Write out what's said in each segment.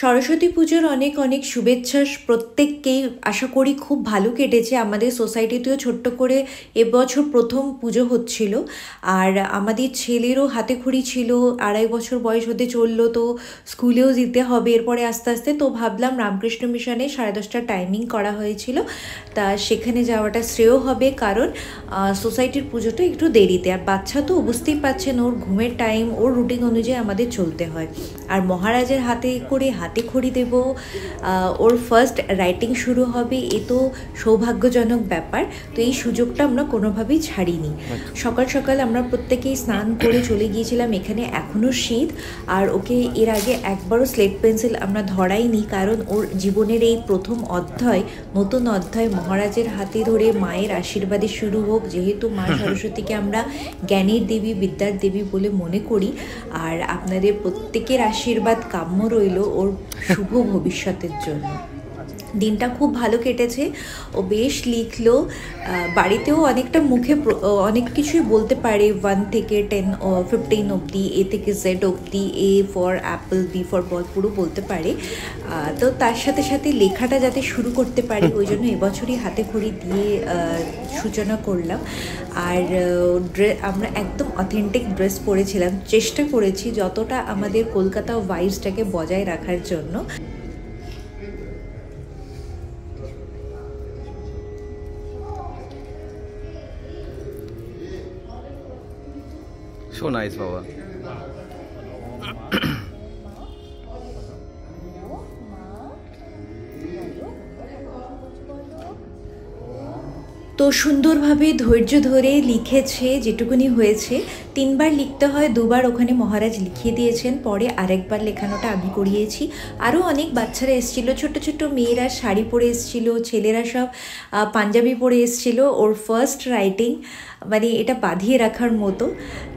সরস্বতী পুজোর অনেক অনেক শুভেচ্ছা প্রত্যেককেই। আশা করি খুব ভালো কেটেছে। আমাদের সোসাইটিতেও ছোট্ট করে এবছর প্রথম পুজো হচ্ছিল, আর আমাদের ছেলেরও হাতে খড়ি ছিল, 2.5 বছর বয়স হতে চললো, তো স্কুলেও যেতে হবে এরপরে আস্তে আস্তে। তো ভাবলাম রামকৃষ্ণ মিশনে 10:30টার টাইমিং করা হয়েছিল, তা সেখানে যাওয়াটা শ্রেয় হবে, কারণ সোসাইটির পুজোটা একটু দেরিতে, আর বাচ্চা তো বুঝতেই পারছেন ওর ঘুমের টাইম, ওর রুটিন অনুযায়ী আমাদের চলতে হয়। আর মহারাজের হাতে করে হাতে খড়ি দেব, ওর ফার্স্ট রাইটিং শুরু হবে, এ তো সৌভাগ্যজনক ব্যাপার। তো এই সুযোগটা আমরা কোনোভাবেই ছাড়িনি। সকাল সকাল আমরা প্রত্যেকেই স্নান করে চলে গিয়েছিলাম। এখানে এখনও শীত, আর ওকে এর আগে একবারও স্লেট পেন্সিল আমরা ধরাইনি, কারণ ওর জীবনের এই প্রথম অধ্যায়, নতুন অধ্যায়, মহারাজের হাতে ধরে মায়ের আশীর্বাদে শুরু হোক। যেহেতু মা সরস্বতীকে আমরা জ্ঞানের দেবী, বিদ্যার দেবী বলে মনে করি, আর আপনাদের প্রত্যেকের আশীর্বাদ কাম্য রইল ওর শুভ ভবিষ্যতের জন্য। দিনটা খুব ভালো কেটেছে, ও বেশ লিখলো, বাড়িতেও অনেকটা মুখে অনেক কিছুই বলতে পারে, 1 থেকে 10 15 অবধি, এ থেকে জেড অবধি, A for apple, B for ball পুরো বলতে পারে। তো তার সাথে সাথে লেখাটা যাতে শুরু করতে পারি, ওই জন্য এবছরই হাতে খড়ি দিয়ে সূচনা করলাম। আর আমরা একদম অথেন্টিক ড্রেস পরেছিলাম, চেষ্টা করেছি যতটা আমাদের কলকাতা ভাইবসটাকে বজায় রাখার জন্য। So nice, Baba. তো সুন্দরভাবে ধৈর্য ধরে লিখেছে, যেটুকুনি হয়েছে। 3বার লিখতে হয়, 2বার ওখানে মহারাজ লিখিয়ে দিয়েছেন, পরে আরেকবার লেখানোটা আমি করিয়েছি। আরও অনেক বাচ্চারা এসেছিল, ছোট ছোট মেয়েরা শাড়ি পরে এসেছিল, ছেলেরা সব পাঞ্জাবি পরে এসেছিল। ওর ফার্স্ট রাইটিং, মানে এটা বাঁধিয়ে রাখার মতো।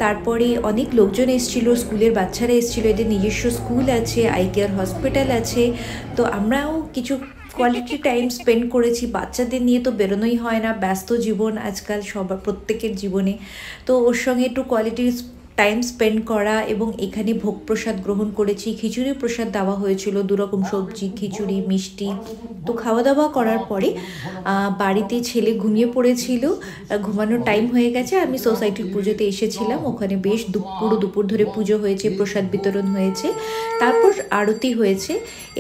তারপরে অনেক লোকজন এসেছিল, স্কুলের বাচ্চারা এসেছিল, এদের নিজস্ব স্কুল আছে, আই কেয়ার হসপিটাল আছে। তো আমরাও কিছু কোয়ালিটি টাইম স্পেন্ড করেছি। বাচ্চাদের নিয়ে তো বেরোনোই হয় না, ব্যস্ত জীবন আজকাল সবার, প্রত্যেকের জীবনে। তো ওর সঙ্গে একটু কোয়ালিটি টাইম স্পেন্ড করা, এবং এখানে ভোগ প্রসাদ গ্রহণ করেছি। খিচুড়ি প্রসাদ দেওয়া হয়েছিল, 2 রকম সবজি, খিচুড়ি, মিষ্টি। তো খাওয়া দাওয়া করার পরে বাড়িতে ছেলে ঘুমিয়ে পড়েছিল, ঘুমানোর টাইম হয়ে গেছে। আমি সোসাইটির পুজোতে এসেছিলাম, ওখানে বেশ পুরো দুপুর ধরে পুজো হয়েছে, প্রসাদ বিতরণ হয়েছে, তারপর আরতি হয়েছে।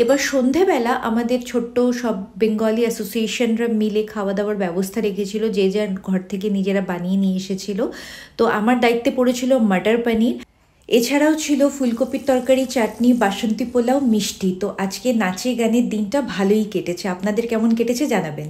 এবার সন্ধেবেলা আমাদের ছোট্ট সব বেঙ্গলি অ্যাসোসিয়েশনরা মিলে খাওয়া দাওয়ার ব্যবস্থা রেখেছিল, যে যার ঘর থেকে নিজেরা বানিয়ে নিয়ে এসেছিল। তো আমার দায়িত্বে পড়েছিল মটর পনির, এছাড়াও ছিল ফুলকপির তরকারি, চাটনি, বাসন্তী পোলাও, মিষ্টি। তো আজকে নাচে গানের দিনটা ভালোই কেটেছে। আপনাদের কেমন কেটেছে জানাবেন।